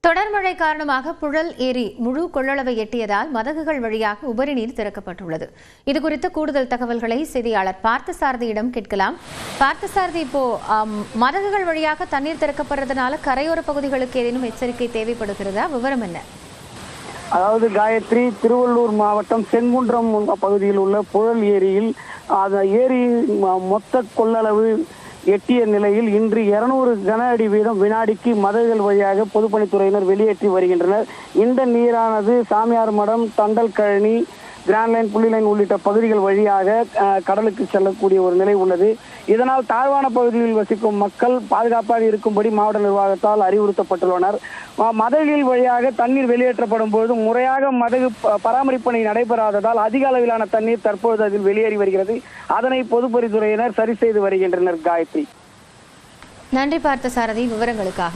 தொடர் மழை காரணமாக புழல் ஏரி முழு கொள்ளளவை எட்டியதால் மதகுகள் வழியாக உபரி நீர் திறக்கப்பட்டுள்ளது. இதுகுறித்த கூடுதல் தகவல்களை செய்தியாளர் பார்த்தசாரதியிடம் கேட்கலாம். பார்த்தசாரதி, இப்போ மதகுகள் வழியாக தண்ணீர் திறக்கப்படுறதுனால கரையோர பகுதிகளுக்கு ஏதேனும் எச்சரிக்கை தேவைப்படுகிறதா? விவரம் என்ன? அதாவது காயத்ரி, திருவள்ளூர் மாவட்டம் செங்குன்றம் பகுதியில் உள்ள புழல் ஏரியில் ஏரி மொத்த கொள்ளளவு எட்டிய நிலையில் இன்று 200 கன அடி வீதம் வினாடிக்கு மதகுகள் வழியாக பொதுப்பணித்துறையினர் வெளியேற்றி வருகின்றனர். இந்த நீரானது சாமியார் மடம், தண்டல் கழனி, கிராண்ட் லைன், புள்ளி லைன் உள்ளிட்ட பகுதிகள் வழியாக கடலுக்கு செல்லக்கூடிய ஒரு நிலை உள்ளது. இதனால் தாழ்வான பகுதியில் வசிக்கும் மக்கள் பாதுகாப்பாக இருக்கும்படி மாவட்ட நிர்வாகத்தால் அறிவுறுத்தப்பட்டுள்ளனர். மதகுகள் வழியாக தண்ணீர் வெளியேற்றப்படும் பொழுது முறையாக மதகு பராமரிப்பு பணி நடைபெறாததால் அதிக அளவிலான தண்ணீர் தற்போது அதில் வெளியேறி வருகிறது. அதனை பொதுப்பணித்துறையினர் சரி செய்து வருகின்றனர். காயத்ரி, நன்றி பார்த்தசாரதி விவரங்களுக்காக.